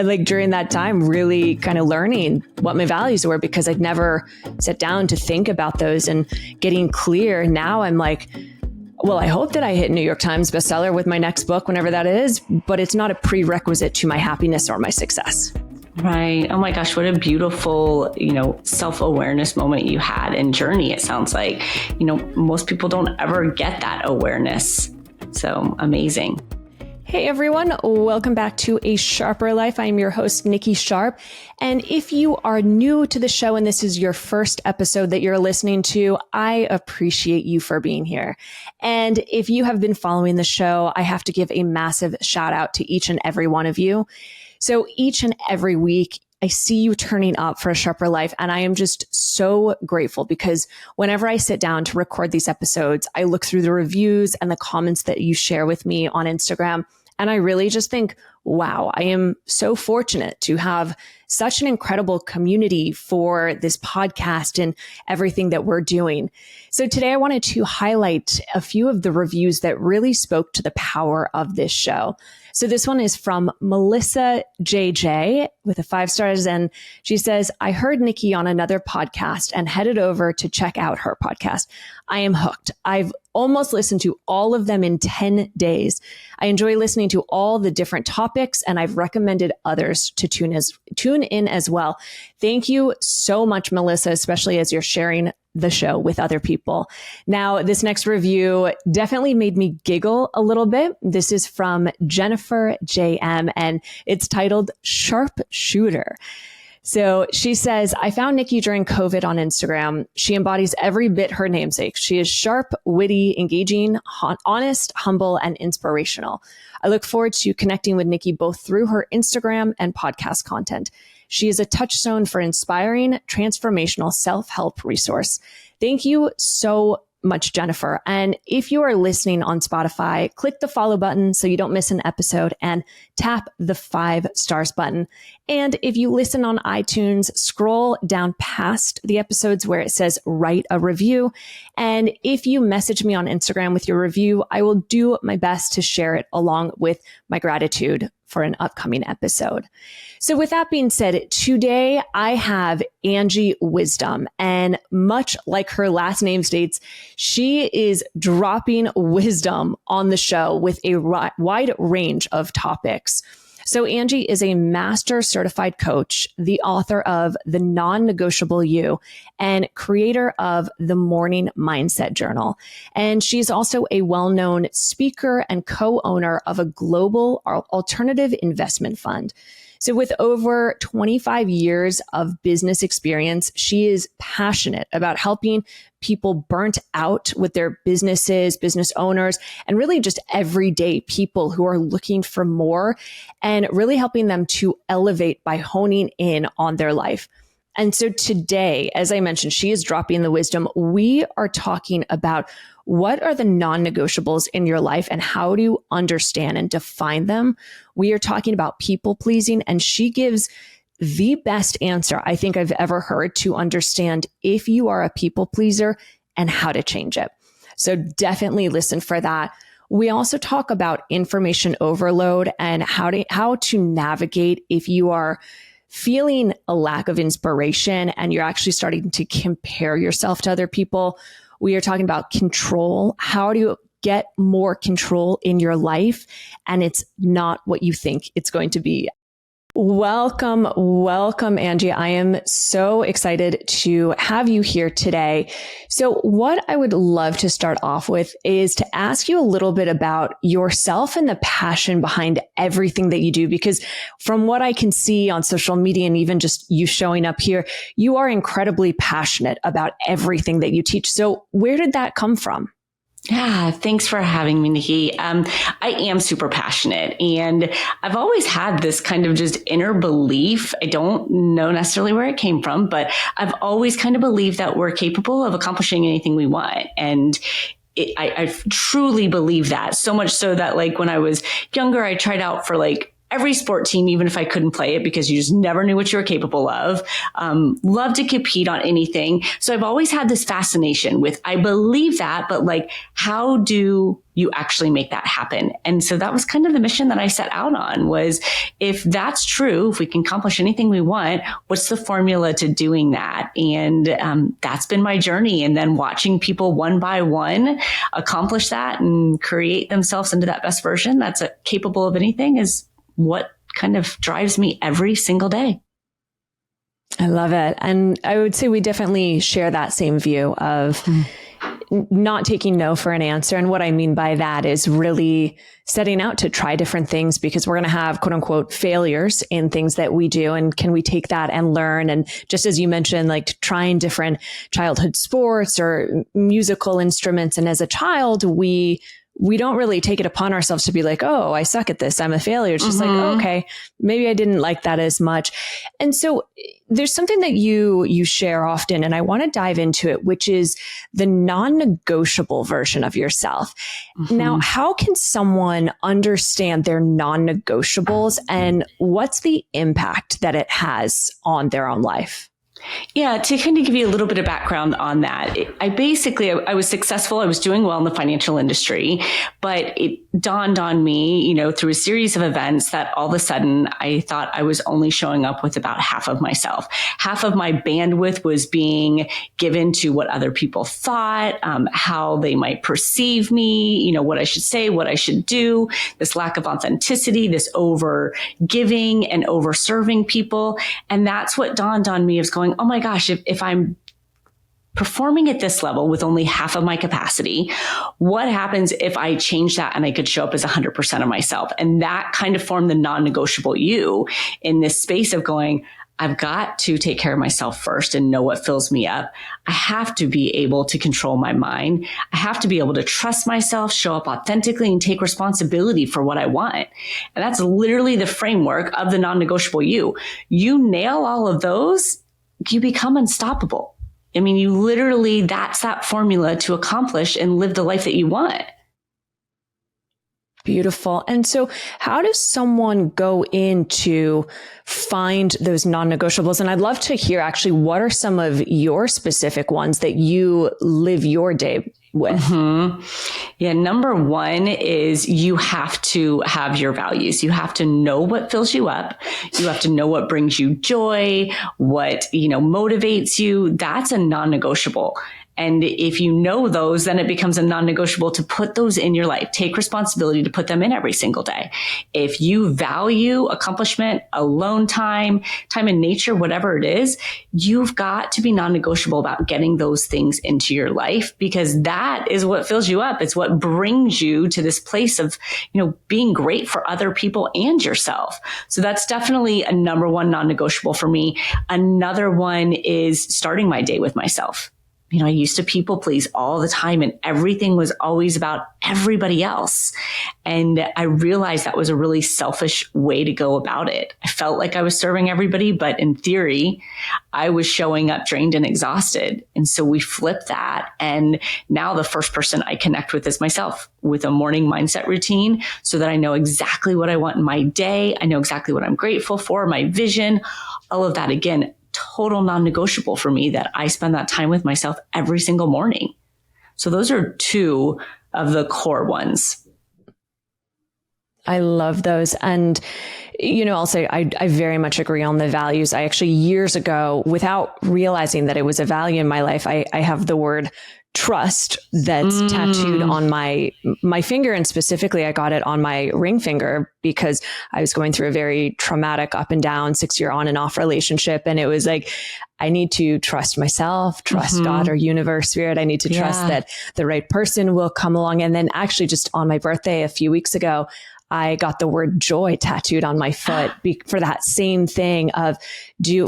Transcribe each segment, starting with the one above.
like during that time, really kind of learning what my values were, because I'd never sat down to think about those and getting clear. Now I'm like, well, I hope that I hit New York Times bestseller with my next book, whenever that is, but it's not a prerequisite to my happiness or my success. Right. Oh my gosh, what a beautiful, self-awareness moment you had and journey. It sounds like, most people don't ever get that awareness. So amazing. Hey everyone, welcome back to A Sharper Life. I'm your host, Nikki Sharp. And if you are new to the show and this is your first episode that you're listening to, I appreciate you for being here. And if you have been following the show, I have to give a massive shout out to each and every one of you. So each and every week, I see you turning up for A Sharper Life, and I am just so grateful because whenever I sit down to record these episodes, I look through the reviews and the comments that you share with me on Instagram, and I really just think, wow, I am so fortunate to have such an incredible community for this podcast and everything that we're doing. So today I wanted to highlight a few of the reviews that really spoke to the power of this show. So this one is from Melissa JJ with a 5 stars. And she says, I heard Nikki on another podcast and headed over to check out her podcast. I am hooked. I've almost listened to all of them in 10 days. I enjoy listening to all the different topics, and I've recommended others to tune in as well. Thank you so much, Melissa, especially as you're sharing the show with other people. Now, this next review definitely made me giggle a little bit. This is from Jennifer JM, and it's titled Sharpshooter. So she says, I found Nikki during COVID on Instagram. She embodies every bit her namesake. She is sharp, witty, engaging, honest, humble, and inspirational. I look forward to connecting with Nikki both through her Instagram and podcast content. She is a touchstone for inspiring, transformational self-help resource. Thank you so much, Jennifer. And if you are listening on Spotify, click the follow button so you don't miss an episode and tap the 5 stars button. And if you listen on iTunes, scroll down past the episodes where it says write a review. And if you message me on Instagram with your review, I will do my best to share it along with my gratitude for an upcoming episode. So with that being said, today I have Angie Wisdom, and much like her last name states, she is dropping wisdom on the show with a wide range of topics. So Angie is a master certified coach, the author of the Non-Negotiable You, and creator of the Morning Mindset Journal. And she's also a well-known speaker and co-owner of a global alternative investment fund. So with over 25 years of business experience, she is passionate about helping people burnt out with their businesses, business owners, and really just everyday people who are looking for more, and really helping them to elevate by honing in on their life. And so today, as I mentioned, she is dropping the wisdom. We are talking about what are the non-negotiables in your life and how do you understand and define them. We are talking about people pleasing, and she gives the best answer I think I've ever heard to understand if you are a people pleaser and how to change it. So definitely listen for that. We also talk about information overload and how to navigate if you are feeling a lack of inspiration and you're actually starting to compare yourself to other people. We are talking about control. How do you get more control in your life? And it's not what you think it's going to be. Welcome, Angie. I am so excited to have you here today. So what I would love to start off with is to ask you a little bit about yourself and the passion behind everything that you do, because from what I can see on social media and even just you showing up here, you are incredibly passionate about everything that you teach. So where did that come from? Yeah, thanks for having me, Nikki. I am super passionate, and I've always had this kind of just inner belief. I don't know necessarily where it came from, but I've always kind of believed that we're capable of accomplishing anything we want. And I truly believe that, so much so that like when I was younger, I tried out for like every sport team, even if I couldn't play it because you just never knew what you were capable of. Love to compete on anything. So I've always had this fascination with, I believe that, but like, how do you actually make that happen? And so that was kind of the mission that I set out on, was if that's true, if we can accomplish anything we want, what's the formula to doing that? And that's been my journey. And then watching people one by one accomplish that and create themselves into that best version that's capable of anything is what kind of drives me every single day. I love it. And I would say we definitely share that same view of not taking no for an answer. And what I mean by that is really setting out to try different things, because we're going to have quote unquote failures in things that we do. And can we take that and learn? And just as you mentioned, like trying different childhood sports or musical instruments. And as a child, we don't really take it upon ourselves to be like, oh, I suck at this, I'm a failure. It's just like, oh, okay, maybe I didn't like that as much. And so there's something that you share often, and I want to dive into it, which is the non-negotiable version of yourself. Now, how can someone understand their non-negotiables, and what's the impact that it has on their own life? Yeah, to kind of give you a little bit of background on that, I was successful. I was doing well in the financial industry, but it dawned on me, through a series of events that all of a sudden I thought I was only showing up with about half of myself. Half of my bandwidth was being given to what other people thought, how they might perceive me, what I should say, what I should do, this lack of authenticity, this over giving and over serving people. And that's what dawned on me, is going, oh my gosh, if I'm performing at this level with only half of my capacity, what happens if I change that and I could show up as 100% of myself? And that kind of formed the non-negotiable you in this space of going, I've got to take care of myself first and know what fills me up. I have to be able to control my mind. I have to be able to trust myself, show up authentically, and take responsibility for what I want. And that's literally the framework of the non-negotiable you. You nail all of those, you become unstoppable. I mean, you literally, that's that formula to accomplish and live the life that you want. Beautiful. And so how does someone go in to find those non-negotiables? And I'd love to hear actually, what are some of your specific ones that you live your day with? Yeah. Number one is you have to have your values. You have to know what fills you up. You have to know what brings you joy, what, motivates you. That's a non-negotiable. And if you know those, then it becomes a non-negotiable to put those in your life. Take responsibility to put them in every single day. If you value accomplishment, alone time, time in nature, whatever it is, you've got to be non-negotiable about getting those things into your life, because that is what fills you up. It's what brings you to this place of, being great for other people and yourself. So that's definitely a number one non-negotiable for me. Another one is starting my day with myself. I used to people please all the time, and everything was always about everybody else. And I realized that was a really selfish way to go about it. I felt like I was serving everybody, but in theory, I was showing up drained and exhausted. And so we flipped that. And now the first person I connect with is myself, with a morning mindset routine, so that I know exactly what I want in my day. I know exactly what I'm grateful for, my vision, all of that. Again, total non-negotiable for me, that I spend that time with myself every single morning. So those are two of the core ones. I love those. And, I'll say I very much agree on the values. I actually, years ago, without realizing that it was a value in my life, I have the word trust that's tattooed on my finger. And specifically, I got it on my ring finger because I was going through a very traumatic up and down 6-year on and off relationship. And it was like, I need to trust myself, trust God or universe, spirit. I need to trust that the right person will come along. And then actually, just on my birthday a few weeks ago, I got the word joy tattooed on my foot for that same thing of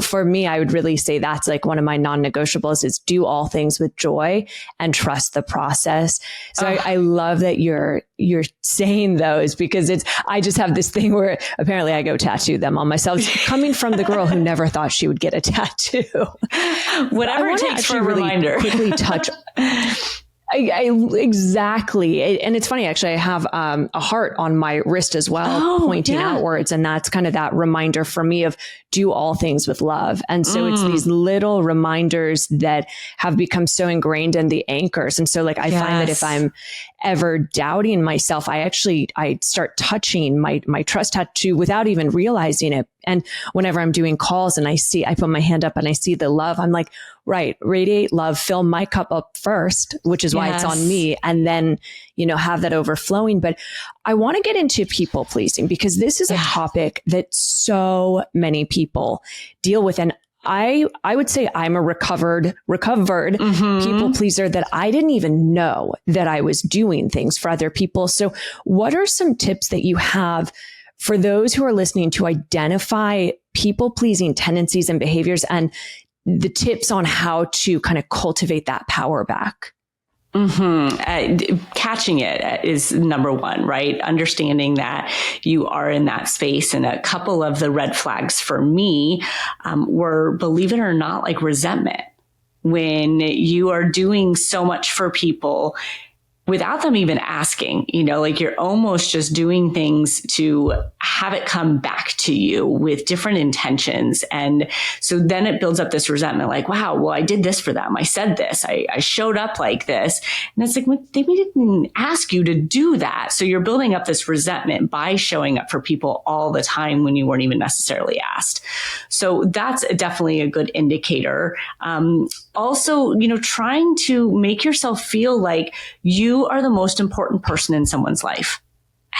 for me, I would really say that's like one of my non-negotiables is do all things with joy and trust the process. So I love that you're saying those, because I just have this thing where apparently I go tattoo them on myself, coming from the girl who never thought she would get a tattoo. Whatever it takes for a reminder. Quickly touch. Exactly. And it's funny, actually, I have a heart on my wrist as well, pointing outwards. And that's kind of that reminder for me of do all things with love. And so it's these little reminders that have become so ingrained in the anchors. And so like, I find that if I'm ever doubting myself, I start touching my trust tattoo without even realizing it. And whenever I'm doing calls and I put my hand up and I see the love, I'm like, right, radiate love, fill my cup up first, which is why it's on me. And then, have that overflowing. But I want to get into people pleasing because this is a topic that so many people deal with. And I would say I'm a recovered people pleaser that I didn't even know that I was doing things for other people. So what are some tips that you have for those who are listening to identify people pleasing tendencies and behaviors and the tips on how to kind of cultivate that power back? Catching it is number one, right? Understanding that you are in that space. And a couple of the red flags for me were, believe it or not, like resentment. When you are doing so much for people without them even asking, like you're almost just doing things to have it come back to you with different intentions. And so then it builds up this resentment, like, wow, well, I did this for them. I said this, I showed up like this. And it's like, they didn't ask you to do that. So you're building up this resentment by showing up for people all the time when you weren't even necessarily asked. So that's definitely a good indicator. Also, trying to make yourself feel like you are the most important person in someone's life.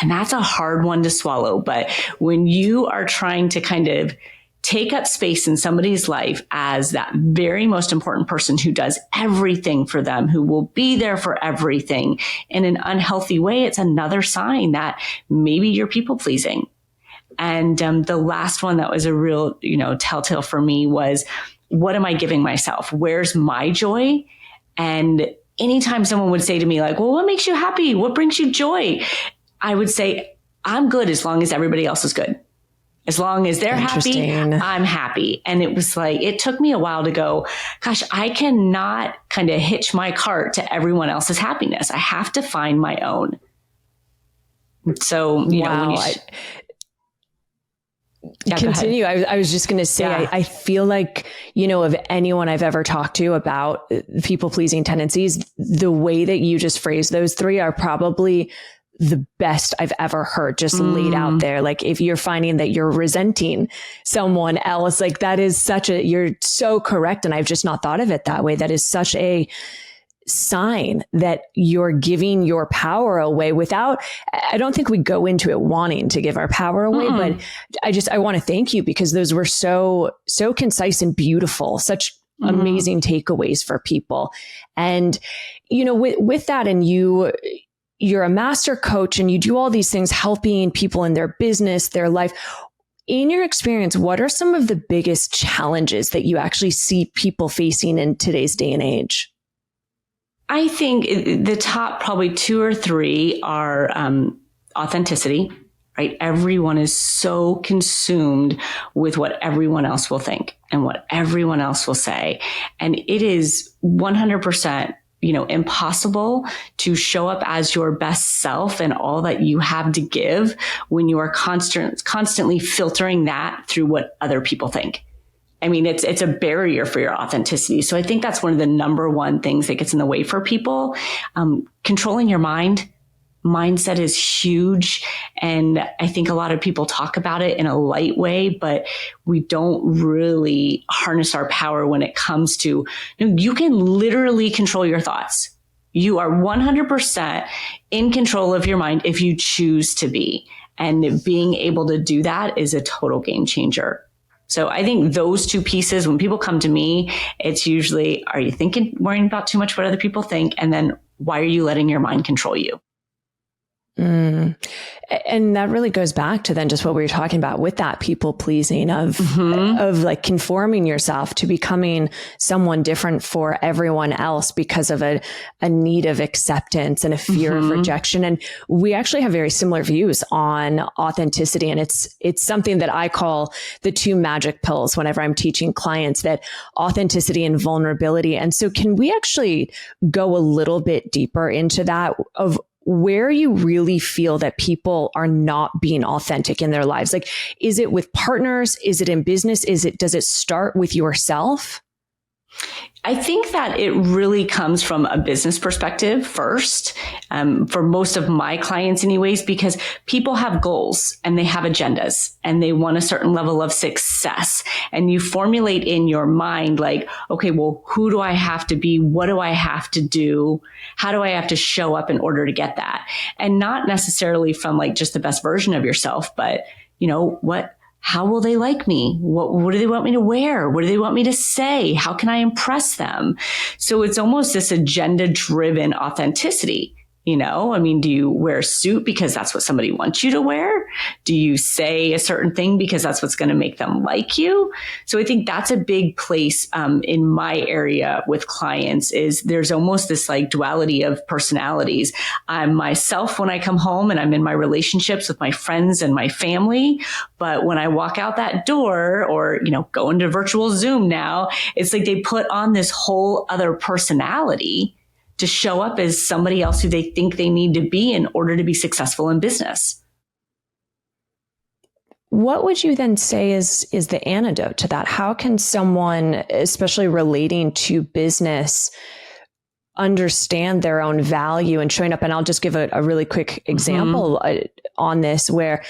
And that's a hard one to swallow. But when you are trying to kind of take up space in somebody's life as that very most important person who does everything for them, who will be there for everything in an unhealthy way, it's another sign that maybe you're people pleasing. And the last one that was a real, telltale for me was, what am I giving myself? Where's my joy? And anytime someone would say to me like, well, what makes you happy? What brings you joy? I would say, I'm good as long as everybody else is good. As long as they're happy, I'm happy. And it was like, it took me a while to go, gosh, I cannot kind of hitch my cart to everyone else's happiness. I have to find my own. So, when continue. I was just going to say, I feel like, of anyone I've ever talked to about people pleasing tendencies, the way that you just phrased those three are probably the best I've ever heard, just laid out there. Like if you're finding that you're resenting someone else, like that is you're so correct. And I've just not thought of it that way. That is such a sign that you're giving your power away I don't think we go into it wanting to give our power away, but I want to thank you because those were so concise and beautiful, such amazing takeaways for people. And, with that, and you're a master coach and you do all these things, helping people in their business, their life. In your experience, what are some of the biggest challenges that you actually see people facing in today's day and age? I think the top probably 2 or 3 are authenticity, right? Everyone is so consumed with what everyone else will think and what everyone else will say. And it is 100%, impossible to show up as your best self and all that you have to give when you are constantly filtering that through what other people think. I mean, it's a barrier for your authenticity. So I think that's one of the number one things that gets in the way for people. Controlling your mindset is huge. And I think a lot of people talk about it in a light way, but we don't really harness our power when it comes to, you can literally control your thoughts. You are 100% in control of your mind if you choose to be. And being able to do that is a total game changer. So I think those 2 pieces, when people come to me, it's usually, are you worrying about too much what other people think? And then why are you letting your mind control you? Mm. And that really goes back to then just what we were talking about with that people pleasing of like conforming yourself to becoming someone different for everyone else because of a need of acceptance and a fear of rejection. And we actually have very similar views on authenticity. And it's something that I call the two magic pills whenever I'm teaching clients, that authenticity and vulnerability. And so can we actually go a little bit deeper into that of where you really feel that people are not being authentic in their lives? Like, is it with partners? Is it in business? Does it start with yourself? I think that it really comes from a business perspective first, for most of my clients anyways, because people have goals and they have agendas and they want a certain level of success. And you formulate in your mind like, okay, well, who do I have to be? What do I have to do? How do I have to show up in order to get that? And not necessarily from like just the best version of yourself, but how will they like me? What do they want me to wear? What do they want me to say? How can I impress them? So it's almost this agenda driven authenticity. I mean, do you wear a suit because that's what somebody wants you to wear? Do you say a certain thing because that's what's going to make them like you? So I think that's a big place in my area with clients is there's almost this like duality of personalities. I'm myself when I come home and I'm in my relationships with my friends and my family. But when I walk out that door or, go into virtual Zoom now, it's like they put on this whole other personality to show up as somebody else who they think they need to be in order to be successful in business. What would you then say is the antidote to that? How can someone, especially relating to business, understand their own value and showing up? And I'll just give a really quick example on this where,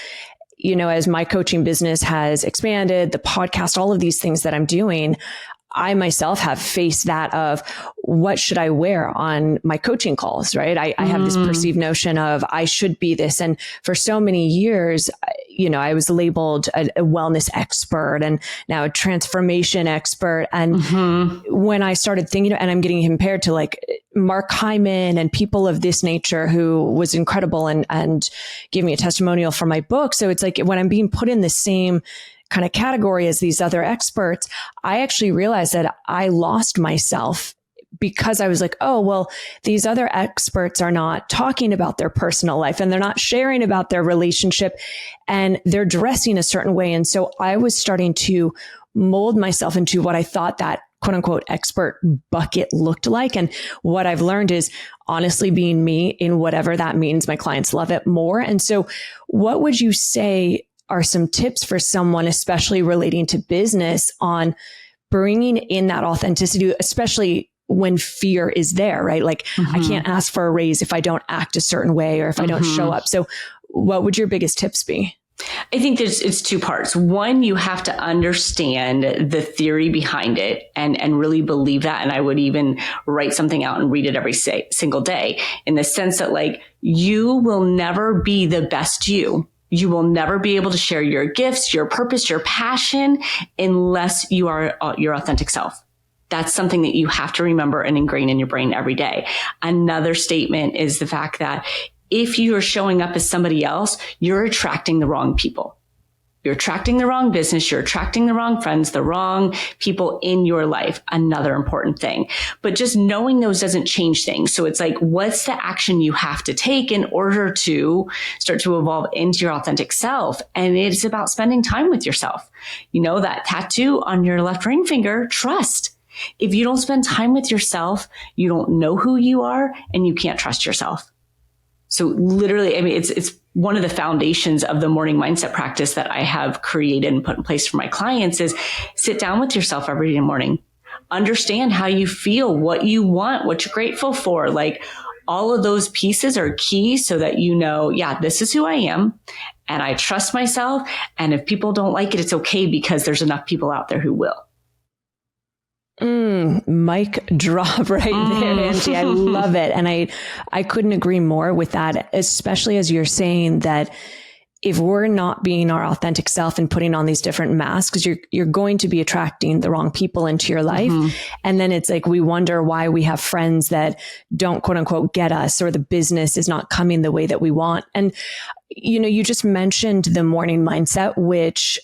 as my coaching business has expanded, the podcast, all of these things that I'm doing, I myself have faced that of what should I wear on my coaching calls, right? I have this perceived notion of I should be this. And for so many years, I was labeled a wellness expert and now a transformation expert. And when I started thinking, and I'm getting compared to like Mark Hyman and people of this nature who was incredible and gave me a testimonial for my book. So it's like when I'm being put in the same kind of category as these other experts, I actually realized that I lost myself because I was like, oh, well, these other experts are not talking about their personal life and they're not sharing about their relationship and they're dressing a certain way. And so I was starting to mold myself into what I thought that quote unquote expert bucket looked like. And what I've learned is honestly being me in whatever that means. My clients love it more. And so what would you say are some tips for someone, especially relating to business, on bringing in that authenticity, especially when fear is there, right? Like I can't ask for a raise if I don't act a certain way or if I don't show up. So what would your biggest tips be? I think it's two parts. One, you have to understand the theory behind it and really believe that. And I would even write something out and read it every single day in the sense that like you will never be the best you. You will never be able to share your gifts, your purpose, your passion, unless you are your authentic self. That's something that you have to remember and ingrain in your brain every day. Another statement is the fact that if you are showing up as somebody else, you're attracting the wrong people. You're attracting the wrong business. You're attracting the wrong friends, the wrong people in your life. Another important thing. But just knowing those doesn't change things. So it's like, what's the action you have to take in order to start to evolve into your authentic self? And it's about spending time with yourself. That tattoo on your left ring finger, trust. If you don't spend time with yourself, you don't know who you are and you can't trust yourself. So literally, I mean, it's one of the foundations of the morning mindset practice that I have created and put in place for my clients is sit down with yourself every morning, understand how you feel, what you want, what you're grateful for. Like all of those pieces are key so that yeah, this is who I am and I trust myself. And if people don't like it, it's okay because there's enough people out there who will. Mic drop right there, Angie. I love it. And I couldn't agree more with that, especially as you're saying that if we're not being our authentic self and putting on these different masks, you're going to be attracting the wrong people into your life. And then it's like, we wonder why we have friends that don't quote unquote get us, or the business is not coming the way that we want. And, you just mentioned the morning mindset, which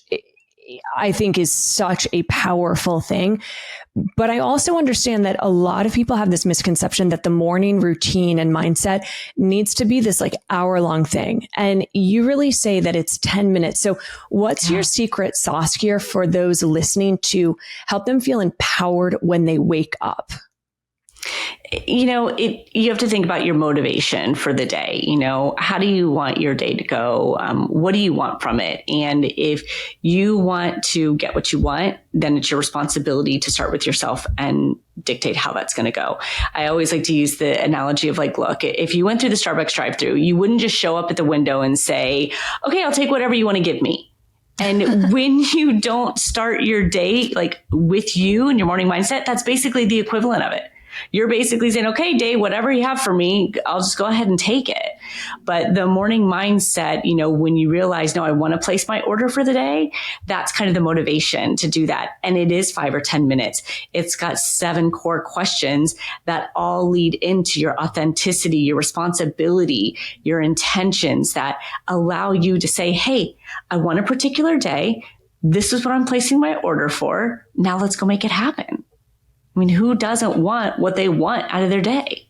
I think is such a powerful thing. But I also understand that a lot of people have this misconception that the morning routine and mindset needs to be this like hour-long thing. And you really say that it's 10 minutes. So what's your secret sauce here for those listening to help them feel empowered when they wake up? You have to think about your motivation for the day. How do you want your day to go? What do you want from it? And if you want to get what you want, then it's your responsibility to start with yourself and dictate how that's going to go. I always like to use the analogy of like, look, if you went through the Starbucks drive-through, you wouldn't just show up at the window and say, okay, I'll take whatever you want to give me. And when you don't start your day like with you and your morning mindset, that's basically the equivalent of it. You're basically saying, okay, day, whatever you have for me, I'll just go ahead and take it. But the morning mindset, when you realize, no, I want to place my order for the day, that's kind of the motivation to do that. And it is 5 or 10 minutes. It's got 7 core questions that all lead into your authenticity, your responsibility, your intentions that allow you to say, hey, I want a particular day. This is what I'm placing my order for. Now let's go make it happen. I mean, who doesn't want what they want out of their day?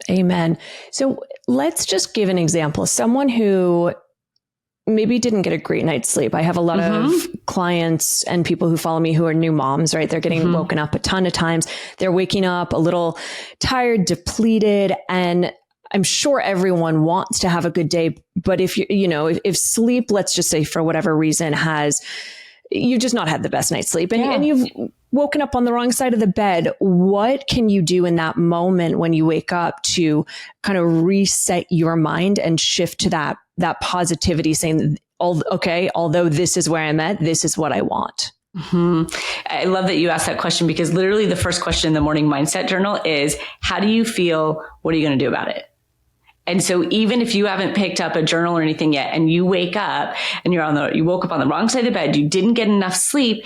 Amen. So let's just give an example. Someone who maybe didn't get a great night's sleep. I have a lot of clients and people who follow me who are new moms, right? They're getting woken up a ton of times. They're waking up a little tired, depleted, and I'm sure everyone wants to have a good day. But if if sleep, let's just say for whatever reason you've just not had the best night's sleep and you've woken up on the wrong side of the bed, what can you do in that moment when you wake up to kind of reset your mind and shift to that positivity, saying, okay, although this is where I'm at, this is what I want? I love that you asked that question, because literally the first question in the morning mindset journal is, how do you feel? What are you going to do about it? And so even if you haven't picked up a journal or anything yet, and you wake up and you woke up on the wrong side of the bed, you didn't get enough sleep,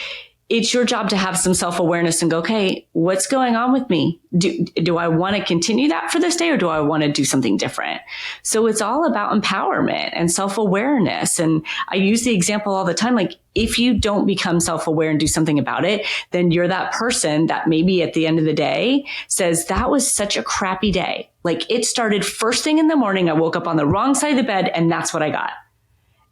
it's your job to have some self-awareness and go, okay, what's going on with me? Do I want to continue that for this day, or do I want to do something different? So it's all about empowerment and self-awareness. And I use the example all the time, like, if you don't become self-aware and do something about it, then you're that person that maybe at the end of the day says, that was such a crappy day. Like, it started first thing in the morning. I woke up on the wrong side of the bed and that's what I got.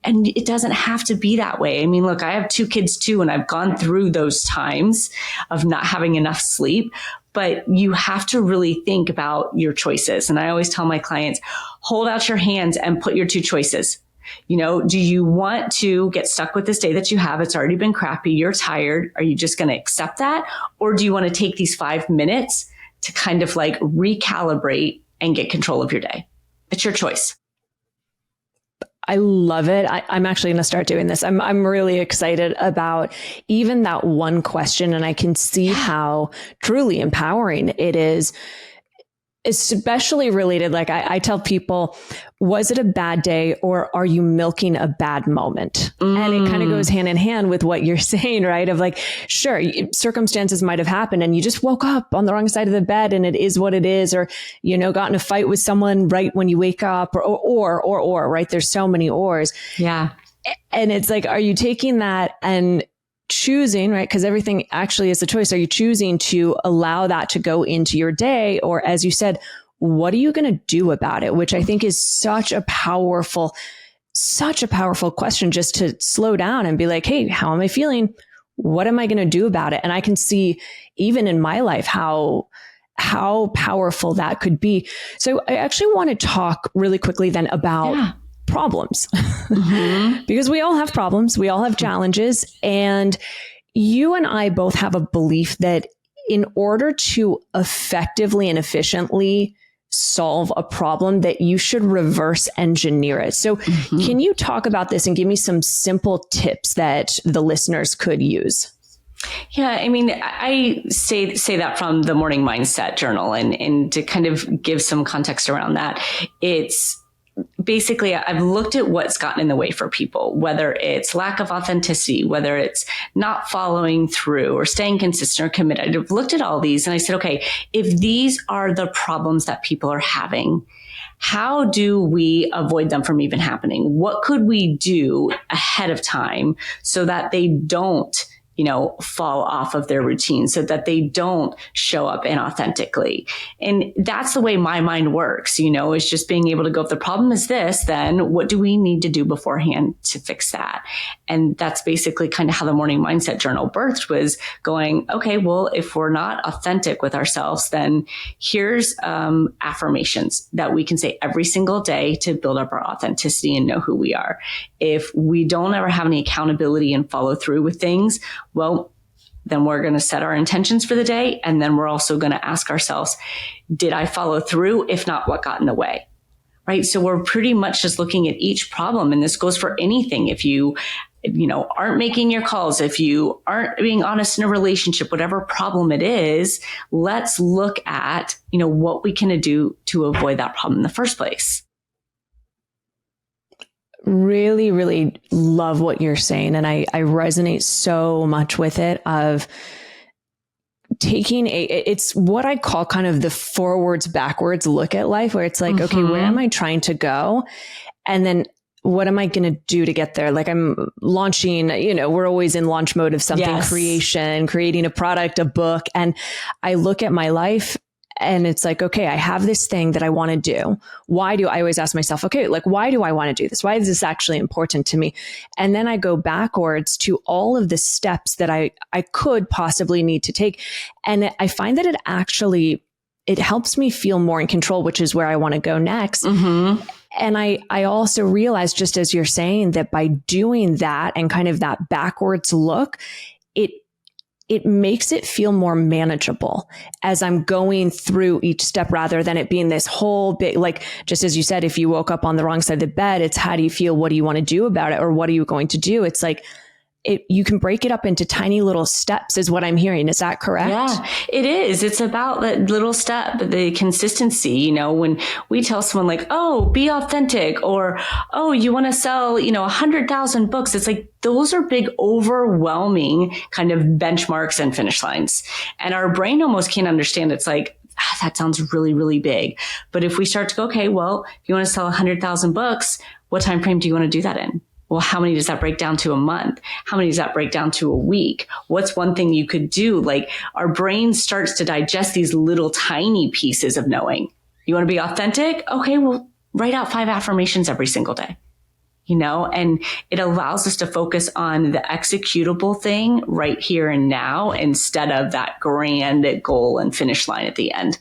And it doesn't have to be that way. I mean, look, I have 2 kids too, and I've gone through those times of not having enough sleep, but you have to really think about your choices. And I always tell my clients, hold out your hands and put your 2 choices. Do you want to get stuck with this day that you have? It's already been crappy. You're tired. Are you just going to accept that? Or do you want to take these 5 minutes to kind of like recalibrate and get control of your day? It's your choice. I love it. I'm actually going to start doing this. I'm really excited about even that one question, and I can see how truly empowering it is, especially related. Like I tell people, was it a bad day, or are you milking a bad moment? And it kind of goes hand in hand with what you're saying, right? Of like, sure, circumstances might have happened and you just woke up on the wrong side of the bed and it is what it is, or, got in a fight with someone right when you wake up, or, right? There's so many ors. Yeah. And it's like, are you taking that and choosing, right? Because everything actually is a choice. Are you choosing to allow that to go into your day? Or as you said, what are you going to do about it? Which I think is such a powerful question, just to slow down and be like, hey, how am I feeling? What am I going to do about it? And I can see even in my life how powerful that could be. So I actually want to talk really quickly then about problems, because we all have problems. We all have challenges. And you and I both have a belief that in order to effectively and efficiently solve a problem, that you should reverse engineer it. So can you talk about this and give me some simple tips that the listeners could use? Yeah, I mean, I say that from the morning mindset journal, and to kind of give some context around that, it's basically I've looked at what's gotten in the way for people, whether it's lack of authenticity, whether it's not following through or staying consistent or committed. I've looked at all these and I said, okay, if these are the problems that people are having, how do we avoid them from even happening? What could we do ahead of time so that they don't, fall off of their routine, so that they don't show up inauthentically? And that's the way my mind works, is just being able to go, if the problem is this, then what do we need to do beforehand to fix that? And that's basically kind of how the morning mindset journal birthed, was going, okay, well, if we're not authentic with ourselves, then here's affirmations that we can say every single day to build up our authenticity and know who we are. If we don't ever have any accountability and follow through with things, well, then we're going to set our intentions for the day. And then we're also going to ask ourselves, did I follow through? If not, what got in the way? Right. So we're pretty much just looking at each problem. And this goes for anything. If you aren't making your calls, if you aren't being honest in a relationship, whatever problem it is, let's look at, what we can do to avoid that problem in the first place. Really, really love what you're saying. And I resonate so much with it, of taking it's what I call kind of the forwards, backwards look at life, where it's like, okay, where am I trying to go? And then what am I going to do to get there? Like, I'm launching, we're always in launch mode of something, creation, creating a product, a book. And I look at my life and it's like, okay, I have this thing that I want to do. I always ask myself, okay, like, why do I want to do this? Why is this actually important to me? And then I go backwards to all of the steps that I could possibly need to take. And I find that it helps me feel more in control, which is where I want to go next. Mm-hmm. And I also realized, just as you're saying, that by doing that and kind of that backwards look, it makes it feel more manageable as I'm going through each step, rather than it being this whole big, like, just as you said, if you woke up on the wrong side of the bed, it's how do you feel? What do you want to do about it? Or what are you going to do? It's like, you can break it up into tiny little steps, is what I'm hearing. Is that correct? Yeah, it is. It's about that little step, the consistency. When we tell someone like, oh, be authentic, or, oh, you want to sell, 100,000 books. It's like, those are big, overwhelming kind of benchmarks and finish lines. And our brain almost can't understand. It's like, that sounds really, really big. But if we start to go, okay, well, if you want to sell 100,000 books, what time frame do you want to do that in? Well, how many does that break down to a month? How many does that break down to a week? What's one thing you could do? Like, our brain starts to digest these little tiny pieces of knowing. You want to be authentic? Okay, well, write out 5 affirmations every single day, and it allows us to focus on the executable thing right here and now, instead of that grand goal and finish line at the end.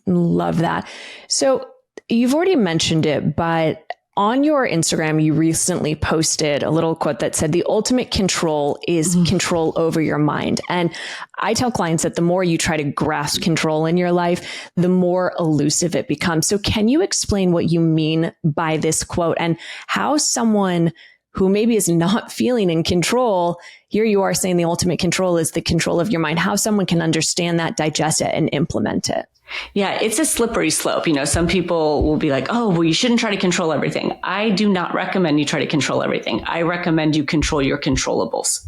Love that. So you've already mentioned it, but on your Instagram, you recently posted a little quote that said, the ultimate control is control over your mind. And I tell clients that the more you try to grasp control in your life, the more elusive it becomes. So can you explain what you mean by this quote, and how someone who maybe is not feeling in control, here you are saying the ultimate control is the control of your mind, how someone can understand that, digest it, and implement it? Yeah, it's a slippery slope. Some people will be like, oh, well, you shouldn't try to control everything. I do not recommend you try to control everything. I recommend you control your controllables.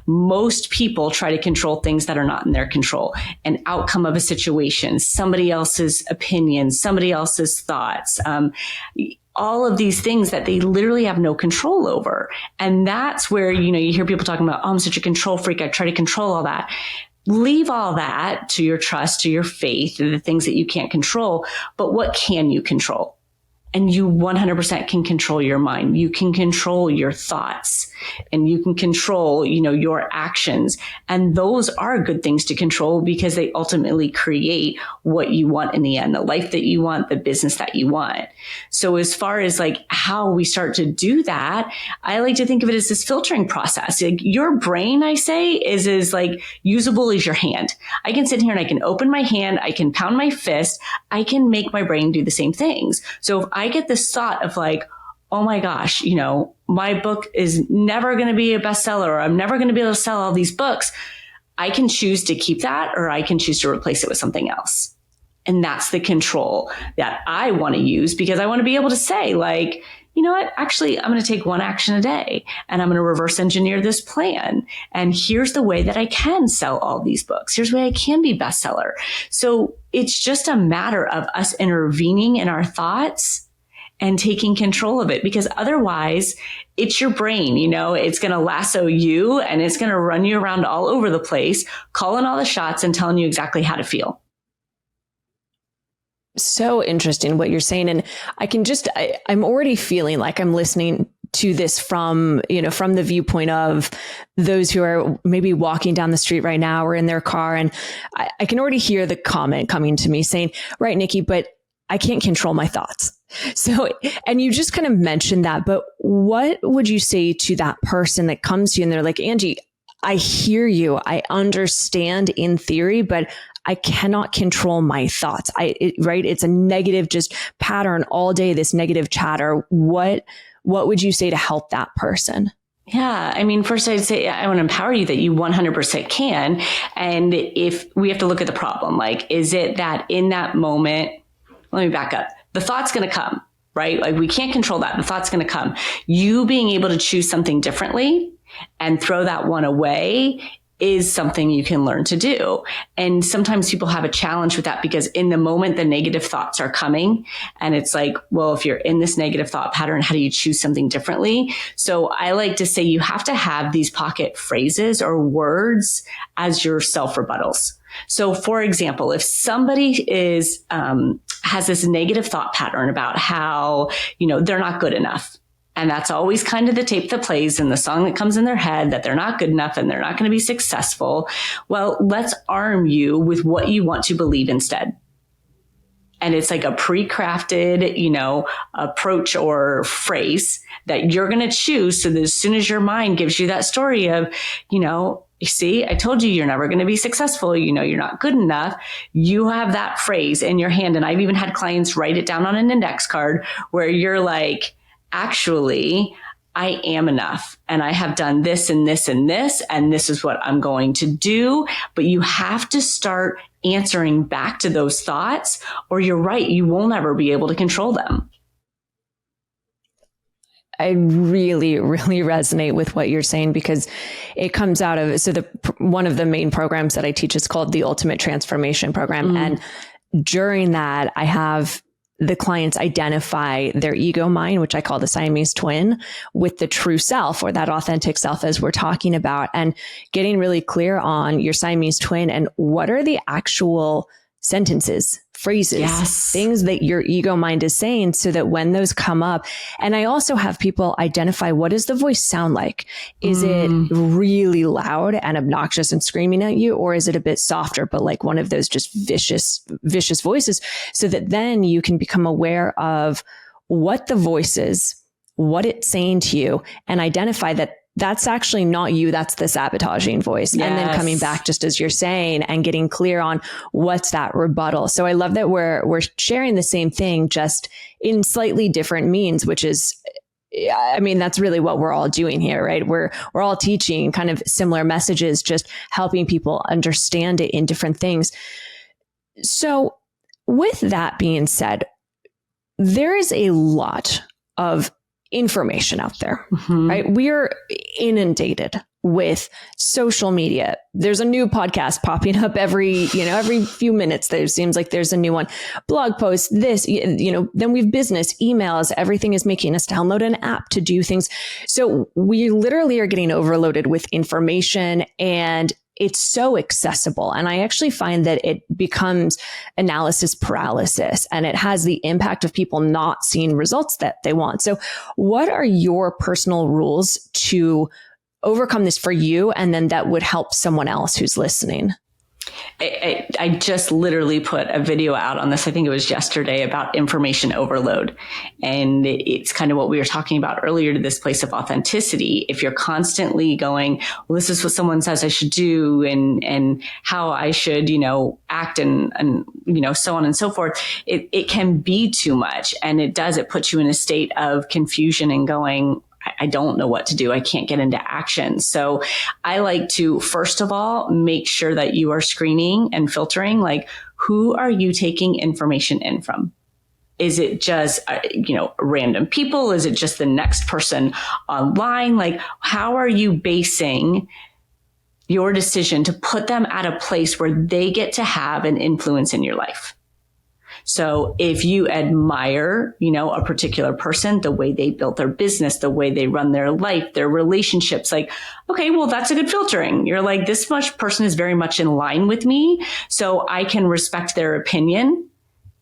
Most people try to control things that are not in their control, an outcome of a situation, somebody else's opinion, somebody else's thoughts, all of these things that they literally have no control over. And that's where, you hear people talking about, oh, I'm such a control freak, I try to control all that. Leave all that to your trust, to your faith, and the things that you can't control. But what can you control? And you 100% can control your mind. You can control your thoughts, and you can control, your actions. And those are good things to control, because they ultimately create what you want in the end, the life that you want, the business that you want. So as far as like how we start to do that, I like to think of it as this filtering process. Like, your brain, I say, is as like usable as your hand. I can sit here and I can open my hand, I can pound my fist, I can make my brain do the same things. So if I get this thought of like, oh my gosh, my book is never going to be a bestseller, or I'm never going to be able to sell all these books, I can choose to keep that, or I can choose to replace it with something else. And that's the control that I want to use, because I want to be able to say, like, you know what, actually, I'm going to take one action a day and I'm going to reverse engineer this plan. And here's the way that I can sell all these books. Here's the way I can be bestseller. So it's just a matter of us intervening in our thoughts and taking control of it, because otherwise it's your brain, it's going to lasso you and it's going to run you around all over the place, calling all the shots and telling you exactly how to feel. So interesting what you're saying. And I'm already feeling like I'm listening to this from the viewpoint of those who are maybe walking down the street right now or in their car. And I can already hear the comment coming to me saying, right, Nikki, but I can't control my thoughts. So, and you just kind of mentioned that, but what would you say to that person that comes to you and they're like, Angie, I hear you. I understand in theory, but I cannot control my thoughts. Right? It's a negative just pattern all day, this negative chatter. What would you say to help that person? Yeah. I mean, first I'd say I want to empower you that you 100% can. And if we have to look at the problem, like, is it that in that moment, let me back up. The thought's going to come, right? Like, we can't control that. The thought's going to come. You being able to choose something differently and throw that one away is something you can learn to do. And sometimes people have a challenge with that, because in the moment, the negative thoughts are coming. And it's like, well, if you're in this negative thought pattern, how do you choose something differently? So I like to say you have to have these pocket phrases or words as your self-rebuttals. So for example, if somebody has this negative thought pattern about how, they're not good enough, and that's always kind of the tape that plays and the song that comes in their head, that they're not good enough and they're not going to be successful. Well, let's arm you with what you want to believe instead. And it's like a pre-crafted, approach or phrase that you're going to choose. So that as soon as your mind gives you that story of, you see, I told you you're never going to be successful. You're not good enough. You have that phrase in your hand. And I've even had clients write it down on an index card where you're like, actually, I am enough, and I have done this and this and this, and this is what I'm going to do. But you have to start answering back to those thoughts, or you're right, you won't ever be able to control them. I really, really resonate with what you're saying, because it comes out of, one of the main programs that I teach is called the Ultimate Transformation Program. And during that, I have the clients identify their ego mind, which I call the Siamese twin, with the true self, or that authentic self, as we're talking about, and getting really clear on your Siamese twin and what are the actual sentences, phrases, things that your ego mind is saying, so that when those come up, and I also have people identify, what does the voice sound like? Is it really loud and obnoxious and screaming at you, or is it a bit softer, but like one of those just vicious voices, so that then you can become aware of what the voice is, what it's saying to you, and identify that that's actually not you. That's the sabotaging voice. Yes. And then coming back, just as you're saying, and getting clear on what's that rebuttal. So I love that we're sharing the same thing, just in slightly different means, which is, I mean, that's really what we're all doing here, right? We're all teaching kind of similar messages, just helping people understand it in different things. So with that being said, there is a lot of information out there, right? We're inundated with social media. There's a new podcast popping up every few minutes. There seems like there's a new one. Blog posts, this, then we've business, emails, everything is making us download an app to do things. So we literally are getting overloaded with information, and it's so accessible. And I actually find that it becomes analysis paralysis, and it has the impact of people not seeing results that they want. So what are your personal rules to overcome this for you, and then that would help someone else who's listening? I just literally put a video out on this. I think it was yesterday, about information overload. And it's kind of what we were talking about earlier, to this place of authenticity. If you're constantly going, well, this is what someone says I should do, and how I should, act and so on and so forth, it can be too much. And it puts you in a state of confusion and going, I don't know what to do. I can't get into action. So I like to, first of all, make sure that you are screening and filtering, like, who are you taking information in from? Is it just, random people? Is it just the next person online? Like, how are you basing your decision to put them at a place where they get to have an influence in your life? So if you admire, a particular person, the way they built their business, the way they run their life, their relationships, like, okay, well, that's a good filtering. You're like, this much person is very much in line with me, so I can respect their opinion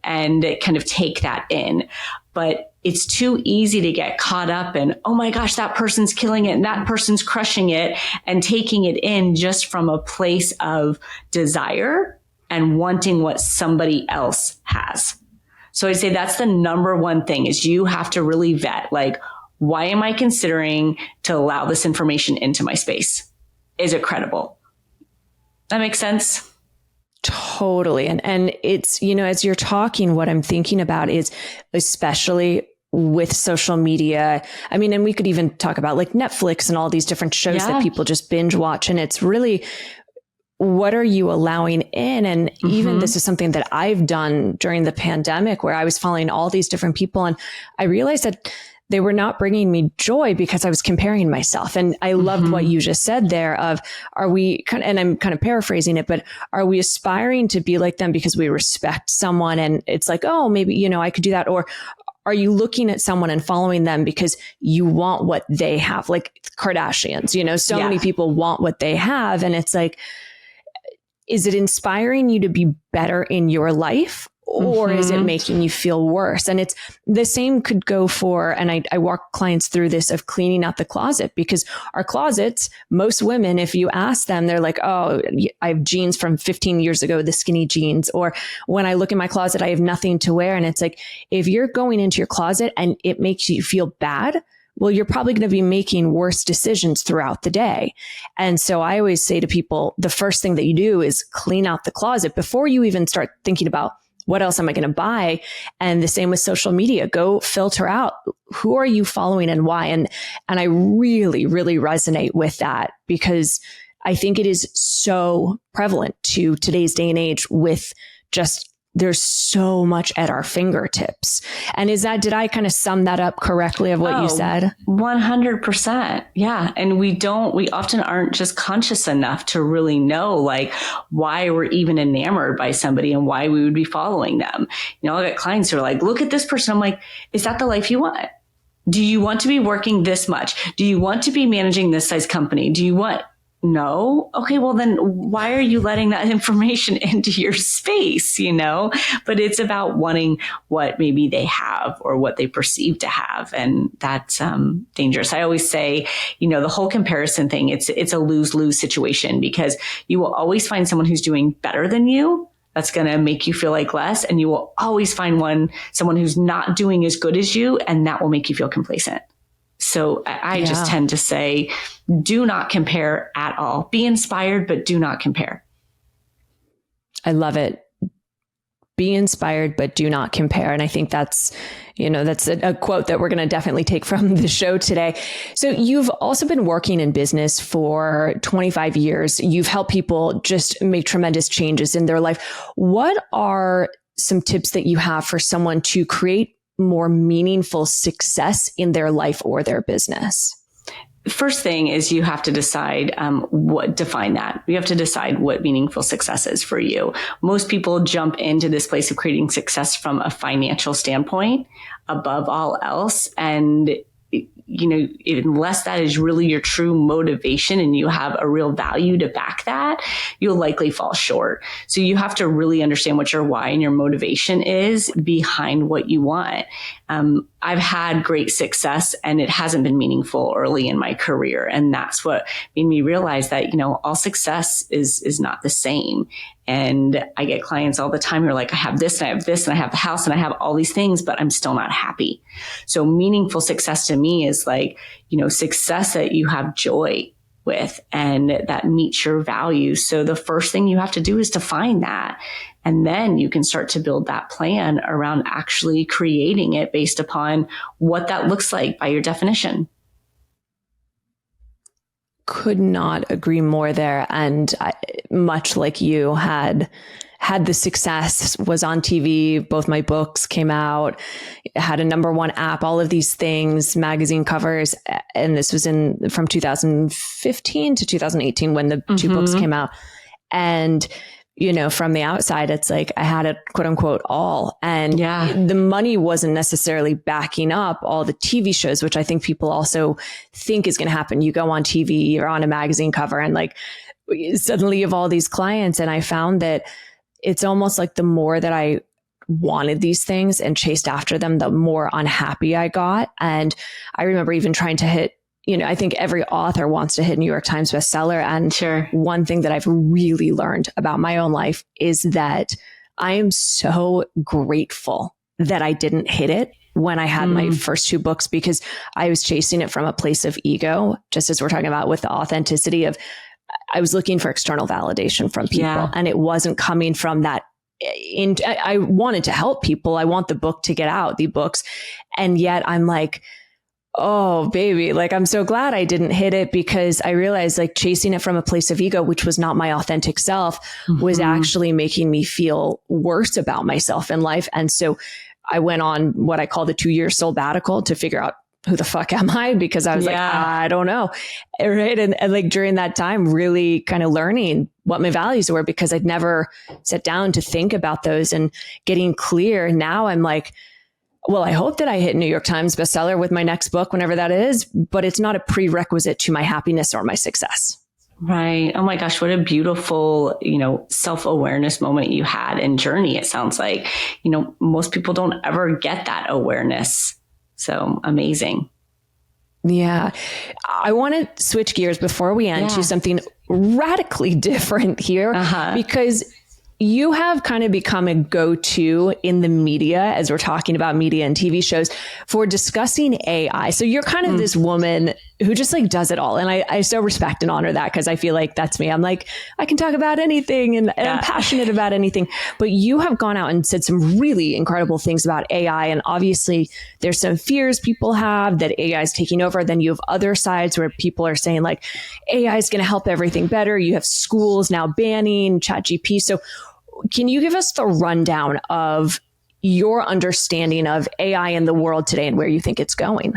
and kind of take that in. But it's too easy to get caught up in, oh my gosh, that person's killing it and that person's crushing it, and taking it in just from a place of desire and wanting what somebody else has. So I'd say that's the number one thing, is you have to really vet, like, why am I considering to allow this information into my space? Is it credible? That makes sense? Totally. And it's, as you're talking, what I'm thinking about is, especially with social media. I mean, and we could even talk about like Netflix and all these different shows that people just binge watch. And it's really, what are you allowing in? And even this is something that I've done during the pandemic, where I was following all these different people, and I realized that they were not bringing me joy because I was comparing myself. And I loved what you just said there of, are we and I'm kind of paraphrasing it, but are we aspiring to be like them because we respect someone? And it's like, oh, maybe, I could do that. Or are you looking at someone and following them because you want what they have? Like Kardashians, so many people want what they have. And it's like, is it inspiring you to be better in your life? Or is it making you feel worse? And it's the same could go for, and I walk clients through this, of cleaning out the closet, because our closets, most women, if you ask them, they're like, oh, I have jeans from 15 years ago, the skinny jeans. Or when I look in my closet, I have nothing to wear. And it's like, if you're going into your closet and it makes you feel bad, well, you're probably going to be making worse decisions throughout the day. And so I always say to people, the first thing that you do is clean out the closet before you even start thinking about, what else am I going to buy? And the same with social media. Go filter out, who are you following and why? And I really, really resonate with that, because I think it is so prevalent to today's day and age, with just, there's so much at our fingertips. And did I kind of sum that up correctly of what you said? 100%. Yeah. And we often aren't just conscious enough to really know, like, why we're even enamored by somebody and why we would be following them. I got clients who are like, look at this person. I'm like, is that the life you want? Do you want to be working this much? Do you want to be managing this size company? Do you want? No. Okay. Well, then why are you letting that information into your space? But it's about wanting what maybe they have or what they perceive to have. And that's dangerous. I always say, the whole comparison thing, it's a lose-lose situation, because you will always find someone who's doing better than you. That's going to make you feel like less. And you will always find someone who's not doing as good as you, and that will make you feel complacent. So I just tend to say, do not compare at all. Be inspired, but do not compare. I love it. Be inspired, but do not compare. And I think that's a quote that we're going to definitely take from the show today. So you've also been working in business for 25 years. You've helped people just make tremendous changes in their life. What are some tips that you have for someone to create more meaningful success in their life or their business? First thing is, you have to decide define that. You have to decide what meaningful success is for you. Most people jump into this place of creating success from a financial standpoint above all else. And unless that is really your true motivation and you have a real value to back that, you'll likely fall short. So you have to really understand what your why and your motivation is behind what you want. I've had great success, and it hasn't been meaningful early in my career. And that's what made me realize that, all success is not the same. And I get clients all the time who are like, I have this and I have this and I have the house and I have all these things, but I'm still not happy. So meaningful success to me is like, success that you have joy with and that meets your values. So the first thing you have to do is to find that. And then you can start to build that plan around actually creating it based upon what that looks like by your definition. could not agree more there. And much like you had the success, was on TV. Both my books came out, had a #1 app, all of these things, magazine covers. And this was from 2015 to 2018 when the two books came out. And, from the outside, it's like I had it, quote unquote, all. And the money wasn't necessarily backing up all the TV shows, which I think people also think is going to happen. You go on TV, you're on a magazine cover, and like suddenly you have all these clients. And I found that it's almost like the more that I wanted these things and chased after them, the more unhappy I got. And I remember even trying to hit, I think every author wants to hit New York Times bestseller. And one thing that I've really learned about my own life is that I am so grateful that I didn't hit it when I had my first 2 books, because I was chasing it from a place of ego, just as we're talking about with the authenticity of, I was looking for external validation from people, and it wasn't coming from that. I wanted to help people. I want the book to get out, the books. And yet I'm like, oh, baby, like, I'm so glad I didn't hit it, because I realized like chasing it from a place of ego, which was not my authentic self, was actually making me feel worse about myself in life. And so I went on what I call the 2-year sabbatical to figure out, who the fuck am I? Because I was like, I don't know. Right. And like during that time, really kind of learning what my values were, because I'd never sat down to think about those and getting clear. Now I'm like, well, I hope that I hit New York Times bestseller with my next book, whenever that is, but it's not a prerequisite to my happiness or my success. Right. Oh my gosh, what a beautiful, self-awareness moment you had and journey. It sounds like, most people don't ever get that awareness. So amazing. Yeah. I want to switch gears before we end to something radically different here, because you have kind of become a go-to in the media, as we're talking about media and TV shows, for discussing AI. So you're kind of this woman who just like does it all. And I so respect and honor that, because I feel like that's me. I'm like, I can talk about anything, and I'm passionate about anything. But you have gone out and said some really incredible things about AI. And obviously there's some fears people have that AI is taking over. Then you have other sides where people are saying like AI is going to help everything better. You have schools now banning ChatGPT. So can you give us the rundown of your understanding of AI in the world today and where you think it's going?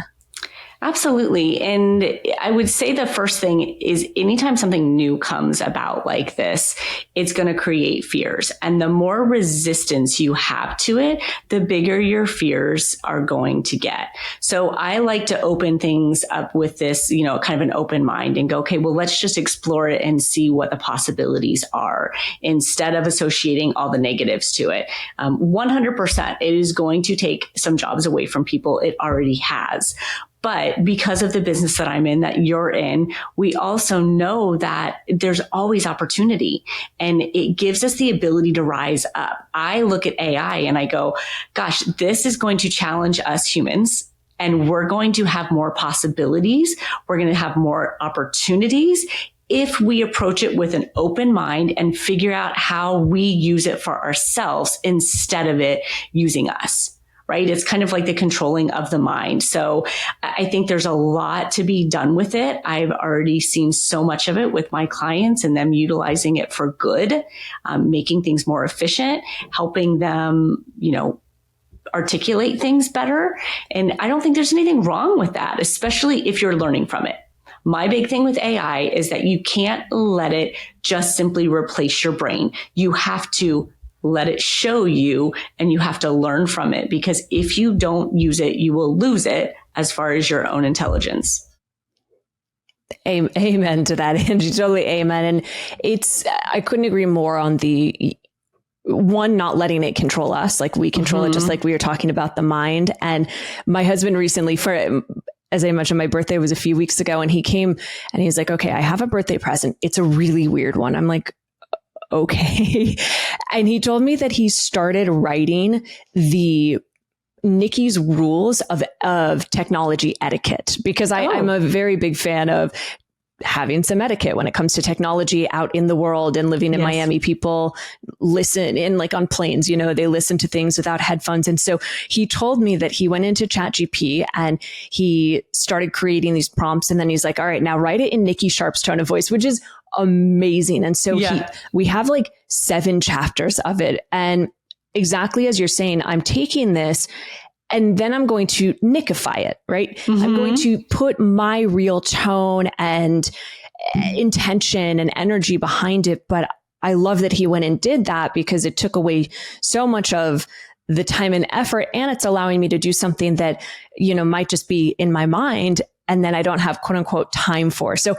Absolutely. And I would say the first thing is anytime something new comes about like this, it's going to create fears. And the more resistance you have to it, the bigger your fears are going to get. So I like to open things up with this, kind of an open mind and go, okay, well, let's just explore it and see what the possibilities are instead of associating all the negatives to it. 100%, it is going to take some jobs away from people. It already has. But because of the business that I'm in, that you're in, we also know that there's always opportunity, and it gives us the ability to rise up. I look at AI and I go, gosh, this is going to challenge us humans, and we're going to have more possibilities. We're going to have more opportunities if we approach it with an open mind and figure out how we use it for ourselves instead of it using us. Right? It's kind of like the controlling of the mind. So I think there's a lot to be done with it. I've already seen so much of it with my clients and them utilizing it for good, making things more efficient, helping them, articulate things better. And I don't think there's anything wrong with that, especially if you're learning from it. My big thing with AI is that you can't let it just simply replace your brain. You have to let it show you, and you have to learn from it, because if you don't use it, you will lose it as far as your own intelligence. Amen to that, Angie. Totally amen. And I couldn't agree more on the one, not letting it control us. Like we control it, just like we were talking about the mind. And my husband recently, as I mentioned, my birthday was a few weeks ago, and he came and he's like, okay, I have a birthday present. It's a really weird one. I'm like, okay. And he told me that he started writing the Nikki's rules of technology etiquette, because I'm a very big fan of having some etiquette when it comes to technology out in the world. And living in Miami, people listen in like on planes, they listen to things without headphones. And so he told me that he went into ChatGPT and he started creating these prompts. And then he's like, all right, now write it in Nikki Sharp's tone of voice, which is amazing. And so we have like 7 chapters of it. And exactly as you're saying, I'm taking this and then I'm going to Nickify it, right? I'm going to put my real tone and intention and energy behind it. But I love that he went and did that because it took away so much of the time and effort. And it's allowing me to do something that, might just be in my mind and then I don't have quote unquote time for. So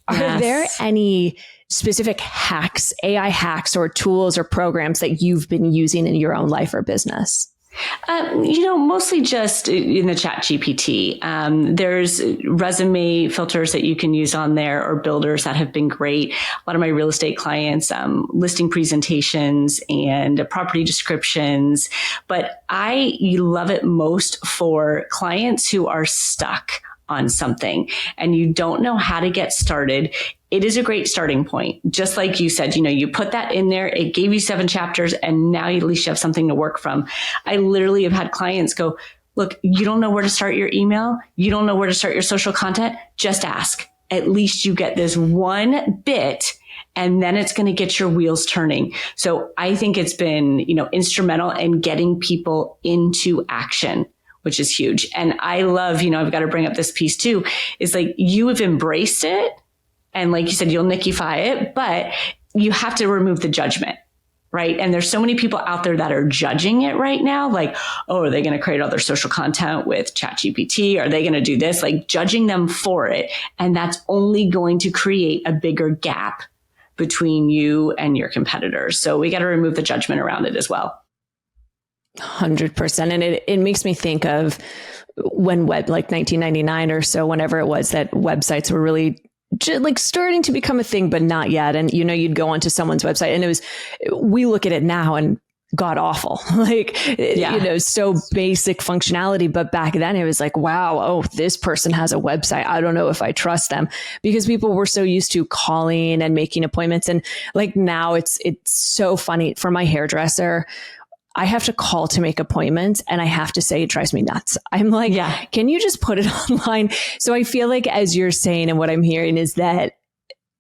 are there any specific hacks, AI hacks or tools or programs that you've been using in your own life or business? Mostly just in the chat GPT. There's resume filters that you can use on there or builders that have been great. A lot of my real estate clients, listing presentations and property descriptions, but I love it most for clients who are stuck on something and you don't know how to get started. It is a great starting point. Just like you said, you put that in there, it gave you 7 chapters and now at least you have something to work from. I literally have had clients go, look, you don't know where to start your email. You don't know where to start your social content. Just ask. At least you get this one bit and then it's going to get your wheels turning. So I think it's been, instrumental in getting people into action, which is huge. And I love, I've got to bring up this piece too, is like you have embraced it. And like you said, you'll Nickify it, but you have to remove the judgment, right? And there's so many people out there that are judging it right now. Like, oh, are they going to create all their social content with ChatGPT? Are they going to do this? Like judging them for it. And that's only going to create a bigger gap between you and your competitors. So we got to remove the judgment around it as well. 100%. And it makes me think of when like 1999 or so, whenever it was that websites were really like starting to become a thing, but not yet. And, you'd go onto someone's website and we look at it now and god awful, like, so basic functionality. But back then it was like, wow, oh, this person has a website. I don't know if I trust them, because people were so used to calling and making appointments. And like now it's so funny for my hairdresser. I have to call to make appointments and I have to say it drives me nuts. I'm like, can you just put it online? So I feel like as you're saying and what I'm hearing is that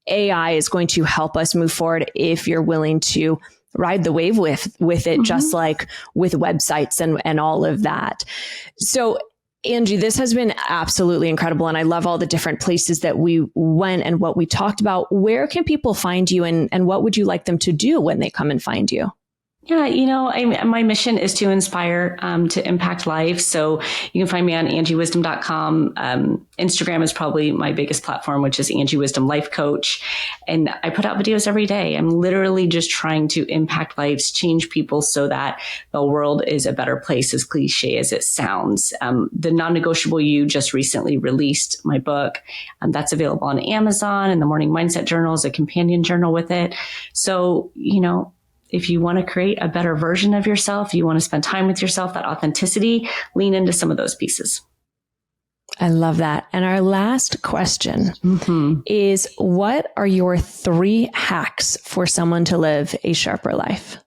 AI is going to help us move forward if you're willing to ride the wave with it, just like with websites and all of that. So Angie, this has been absolutely incredible. And I love all the different places that we went and what we talked about. Where can people find you and what would you like them to do when they come and find you? Yeah, my mission is to inspire, to impact lives. So you can find me on angiewisdom.com. Instagram is probably my biggest platform, which is Angie Wisdom Life Coach. And I put out videos every day. I'm literally just trying to impact lives, change people so that the world is a better place, as cliche as it sounds. The Non-Negotiable You just recently released my book. That's available on Amazon, and the Morning Mindset Journal is a companion journal with it. So, if you want to create a better version of yourself, you want to spend time with yourself, that authenticity, lean into some of those pieces. I love that. And our last question is, what are your 3 hacks for someone to live a sharper life?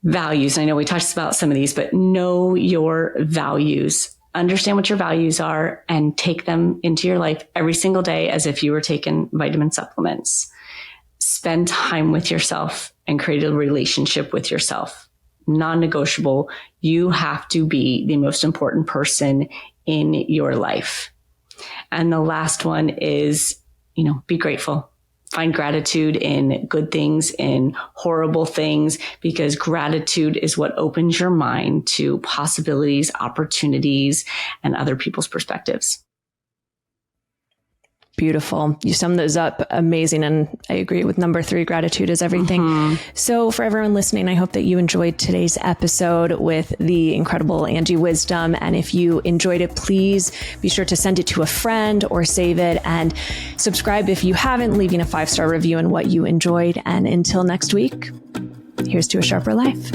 Values. I know we talked about some of these, but know your values. Understand what your values are and take them into your life every single day as if you were taking vitamin supplements. Spend time with yourself and create a relationship with yourself. Non-negotiable. You have to be the most important person in your life. And the last one is, be grateful. Find gratitude in good things, in horrible things, because gratitude is what opens your mind to possibilities, opportunities, and other people's perspectives. Beautiful. You summed those up amazing. And I agree with number 3, gratitude is everything. So for everyone listening, I hope that you enjoyed today's episode with the incredible Angie Wisdom. And if you enjoyed it, please be sure to send it to a friend or save it and subscribe if you haven't, leaving a 5-star review and what you enjoyed. And until next week, here's to a sharper life.